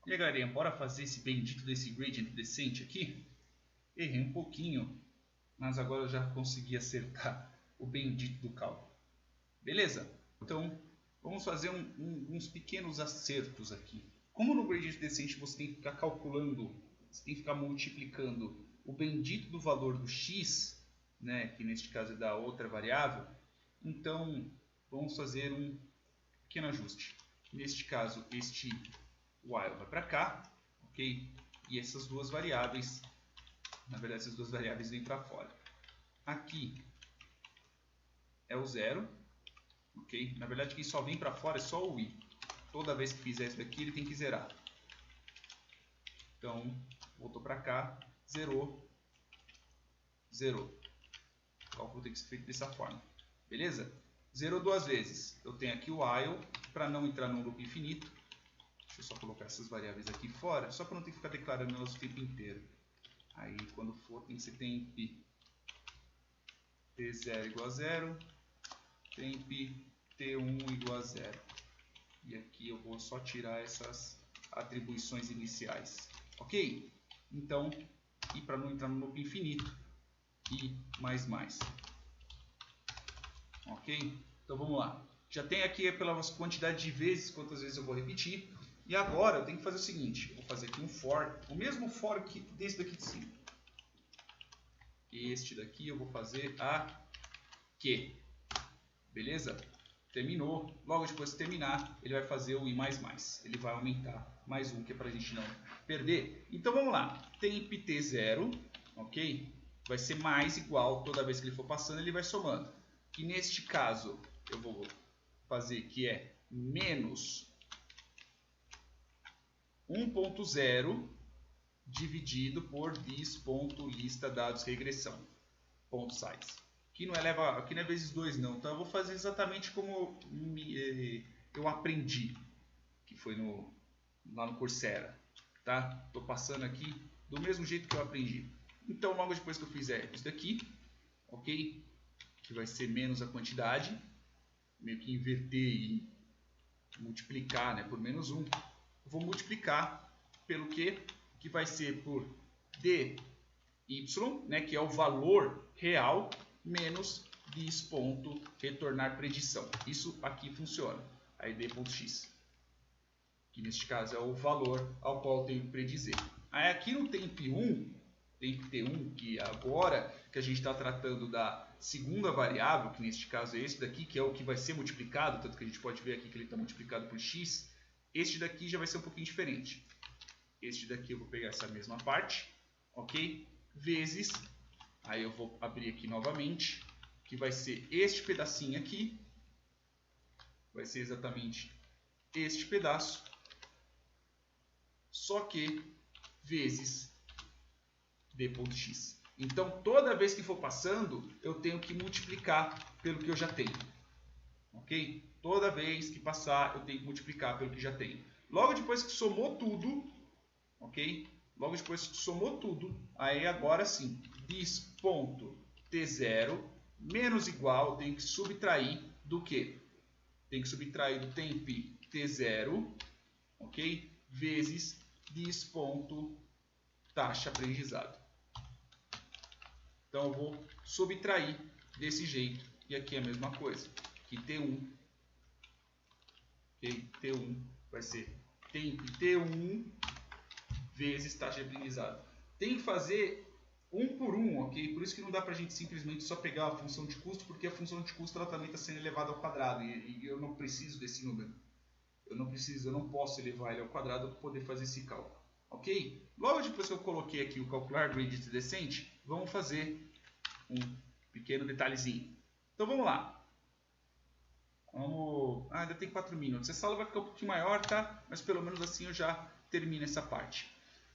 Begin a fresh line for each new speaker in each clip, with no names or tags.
E aí, galerinha, bora fazer esse bendito desse gradient descent aqui? Errei um pouquinho, mas agora eu já consegui acertar o bendito do cálculo. Beleza? Então, vamos fazer uns pequenos acertos aqui. Como no gradient descent você tem que ficar calculando, você tem que ficar multiplicando o bendito do valor do x, né, que neste caso é da outra variável, então vamos fazer um pequeno ajuste. Neste caso, este while vai para cá, ok? E essas duas variáveis, na verdade essas duas variáveis vêm para fora. Aqui é o zero, ok? Na verdade quem só vem para fora é só o i. Toda vez que fizer isso daqui ele tem que zerar. Então, voltou para cá, zerou, zerou. O cálculo tem que ser feito dessa forma, beleza? Zerou duas vezes. Eu tenho aqui o while, para não entrar num loop infinito. Deixa eu só colocar essas variáveis aqui fora, só para não ter que ficar declarando elas o tempo inteiro. Aí, quando for, tem que ser temp t0 igual a 0, temp t1 igual a 0. E aqui eu vou só tirar essas atribuições iniciais. Ok? Então, e para não entrar no loop infinito, e mais. Ok? Então vamos lá. Já tem aqui pela quantidade de vezes, quantas vezes eu vou repetir. E agora eu tenho que fazer o seguinte, eu vou fazer aqui um for, o mesmo for que desse daqui de cima. Este daqui eu vou fazer aqui. Beleza? Terminou. Logo depois de terminar, ele vai fazer o i++. Ele vai aumentar mais um, que é para a gente não perder. Então vamos lá. Temp t0, ok? Vai ser mais igual, toda vez que ele for passando, ele vai somando. Que neste caso, eu vou fazer que é menos 1.0 dividido por this.listadadosregressão. Ponto size. Aqui não é vezes 2 não, então eu vou fazer exatamente como eu aprendi, que foi lá no Coursera, tá? Estou passando aqui do mesmo jeito que eu aprendi. Então logo depois que eu fizer isso daqui, ok? Que vai ser menos a quantidade, meio que inverter e multiplicar, né, por menos 1, eu vou multiplicar pelo que vai ser por dy, né, que é o valor real, menos this.retornar predição. Isso aqui funciona. Aí d.x, que neste caso é o valor ao qual eu tenho que predizer. Aí aqui no temp1, temp t1, que agora que a gente está tratando da segunda variável, que neste caso é esse daqui, que é o que vai ser multiplicado, tanto que a gente pode ver aqui que ele está multiplicado por x, este daqui já vai ser um pouquinho diferente. Este daqui eu vou pegar essa mesma parte, ok? Vezes, aí eu vou abrir aqui novamente, que vai ser este pedacinho aqui, vai ser exatamente este pedaço, só que vezes d.x. Então, toda vez que for passando, eu tenho que multiplicar pelo que eu já tenho, ok? Toda vez que passar, eu tenho que multiplicar pelo que já tenho. Logo depois que somou tudo, ok? Logo depois que somou tudo, aí agora sim, this.t0 menos igual, tem que subtrair do que? Tem que subtrair do temp t0, ok? Vezes this.taxa aprendizado. Então eu vou subtrair desse jeito, e aqui é a mesma coisa, que t1, ok? T1 vai ser temp t1 vezes taxa de aprendizado. Tem que fazer um por um, ok? Por isso que não dá pra gente simplesmente só pegar a função de custo, porque a função de custo ela também está sendo elevada ao quadrado, e eu não preciso desse número. Eu não posso elevar ele ao quadrado para poder fazer esse cálculo, ok? Logo depois que eu coloquei aqui o calcular gradient descent, vamos fazer um pequeno detalhezinho. Então vamos lá. Ainda tem 4 minutos. Essa aula vai ficar um pouquinho maior, tá? Mas pelo menos assim eu já termino essa parte.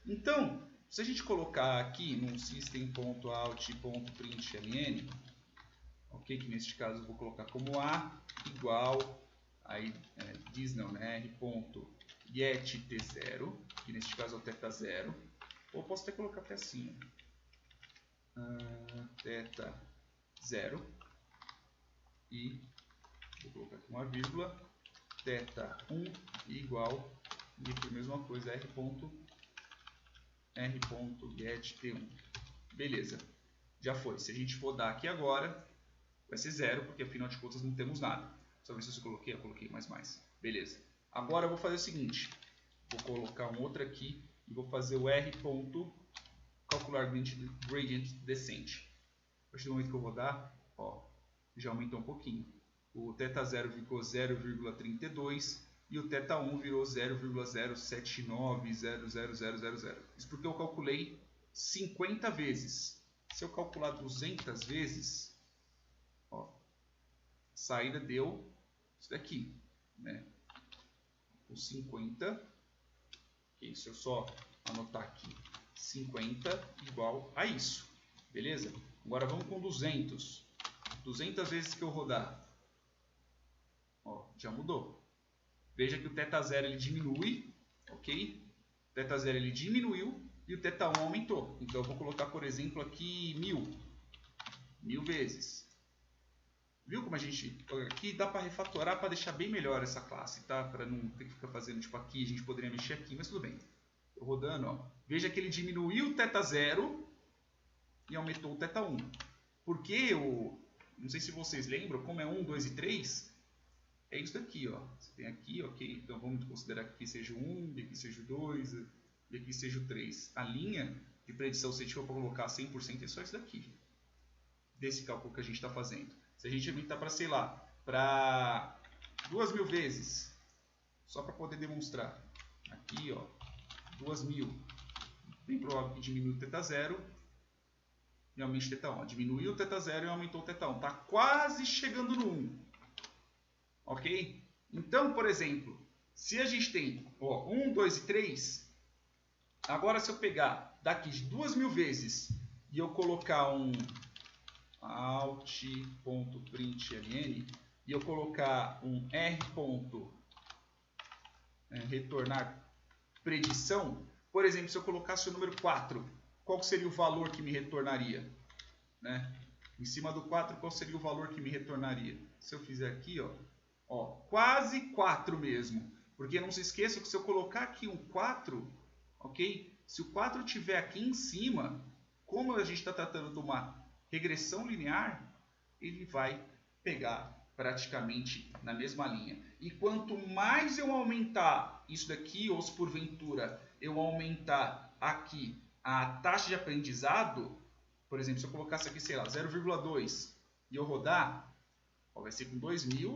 Então, se a gente colocar aqui no system.out.println, ok, que neste caso eu vou colocar como a igual, aí diz não, né, r.getT0, que neste caso é o θ 0, ou posso até colocar até assim, θ 0, e vou colocar aqui uma vírgula, θ1 igual E aqui a mesma coisa, r.get_t1. Beleza, já foi. Se a gente for dar aqui agora, vai ser 0, porque afinal de contas não temos nada. Só ver se eu coloquei mais. Beleza. Agora eu vou fazer o seguinte, vou colocar um outro aqui e vou fazer o r.calcular gradient descent. A partir do momento que eu rodar, ó, já aumentou um pouquinho. O θ0 ficou 0,32 e o θ1 virou 0,0790000. Isso porque eu calculei 50 vezes. Se eu calcular 200 vezes, ó, a saída deu isso daqui, né? O 50, okay, se eu só anotar aqui, 50 igual a isso, beleza? Agora vamos com 200. 200 vezes que eu rodar, ó, já mudou. Veja que o θ0 ele diminui, ok? O θ0 ele diminuiu e o θ1 aumentou. Então eu vou colocar, por exemplo, aqui 1000 vezes. Viu como a gente... Aqui dá para refatorar para deixar bem melhor essa classe, tá? Para não ter que ficar fazendo tipo aqui, a gente poderia mexer aqui, mas tudo bem. Estou rodando, ó. Veja que ele diminuiu o θ0 e aumentou o θ1. Porque não sei se vocês lembram, como é 1, 2 e 3, é isso daqui, ó. Você tem aqui, ok? Então vamos considerar que aqui seja o 1, e aqui seja o 2, e aqui seja o 3. A linha de predição, se a gente for colocar 100%, é só isso daqui. Desse cálculo que a gente está fazendo. Se a gente aumentar para, sei lá, para 2000 vezes, só para poder demonstrar. Aqui, ó, 2000. Bem provável que diminui o θ0 e aumente o θ1. Diminuiu o θ0 e aumentou o θ1. Está quase chegando no 1. Ok? Então, por exemplo, se a gente tem, ó, 1, 2 e 3, agora se eu pegar daqui de 2000 vezes e eu colocar um alt.println e eu colocar um r.retornar predição, por exemplo, se eu colocasse o número 4, qual seria o valor que me retornaria? Né? Em cima do 4, qual seria o valor que me retornaria? Se eu fizer aqui, ó, quase 4 mesmo. Porque não se esqueça que se eu colocar aqui um 4, ok? Se o 4 estiver aqui em cima, como a gente está tratando de uma regressão linear, ele vai pegar praticamente na mesma linha. E quanto mais eu aumentar isso daqui, ou se porventura eu aumentar aqui a taxa de aprendizado, por exemplo, se eu colocasse aqui, sei lá, 0,2 e eu rodar, ó, vai ser com 2000,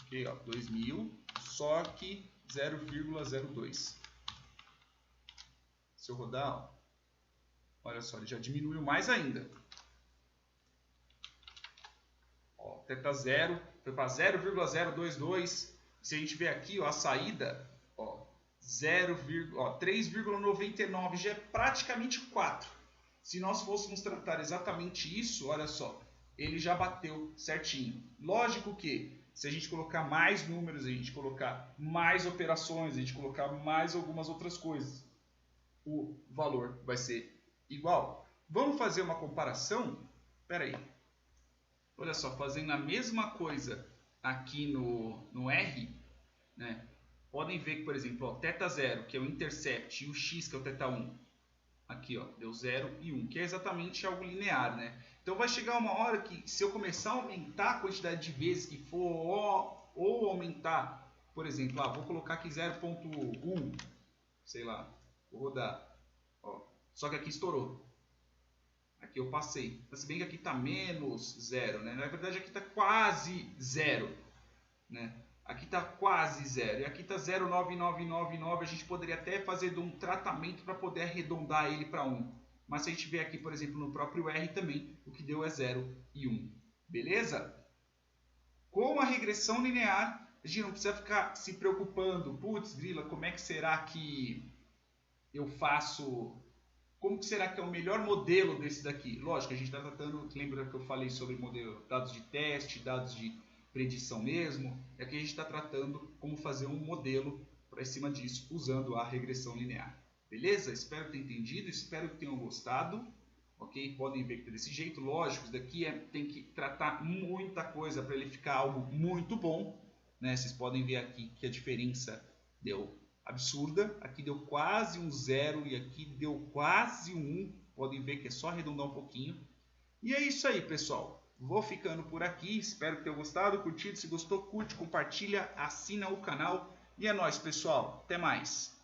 ok, ó, 2000, só que 0,02. Se eu rodar, ó, olha só, ele já diminuiu mais ainda. Ó, θ0 foi para 0,022. Se a gente ver aqui, ó, a saída, ó, 3,99 já é praticamente 4. Se nós fôssemos tratar exatamente isso, olha só, ele já bateu certinho. Lógico que se a gente colocar mais números, a gente colocar mais operações, a gente colocar mais algumas outras coisas, o valor vai ser igual. Vamos fazer uma comparação? Espera aí. Olha só, fazendo a mesma coisa aqui no R, né? Podem ver que, por exemplo, ó, θ0, que é o intercept, e o x, que é o θ1, aqui, ó, deu 0 e 1, que é exatamente algo linear, né? Então vai chegar uma hora que, se eu começar a aumentar a quantidade de vezes que for, ou aumentar, por exemplo, vou colocar aqui 0,1, sei lá, vou rodar, ó, só que aqui estourou. Aqui eu passei. Se bem que aqui está menos 0, né? Na verdade aqui está quase 0, né? Aqui está quase 0. E aqui está 0,9999. A gente poderia até fazer um tratamento para poder arredondar ele para 1. Mas se a gente ver aqui, por exemplo, no próprio R também, o que deu é 0 e 1. Beleza? Com a regressão linear, a gente não precisa ficar se preocupando. Putz, grila, como é que será que eu faço... Como que será que é o melhor modelo desse daqui? Lógico, a gente está tratando, lembra que eu falei sobre modelo, dados de teste, dados de predição mesmo? Aqui a gente está tratando como fazer um modelo para cima disso, usando a regressão linear. Beleza? Espero ter entendido, espero que tenham gostado. Ok? Podem ver que é desse jeito. Lógico, isso daqui tem que tratar muita coisa para ele ficar algo muito bom, né? Vocês podem ver aqui que a diferença deu absurda. Aqui deu quase um 0 e aqui deu quase um 1. Podem ver que é só arredondar um pouquinho. E é isso aí, pessoal. Vou ficando por aqui. Espero que tenham gostado, curtido. Se gostou, curte, compartilha, assina o canal. E é nóis, pessoal. Até mais.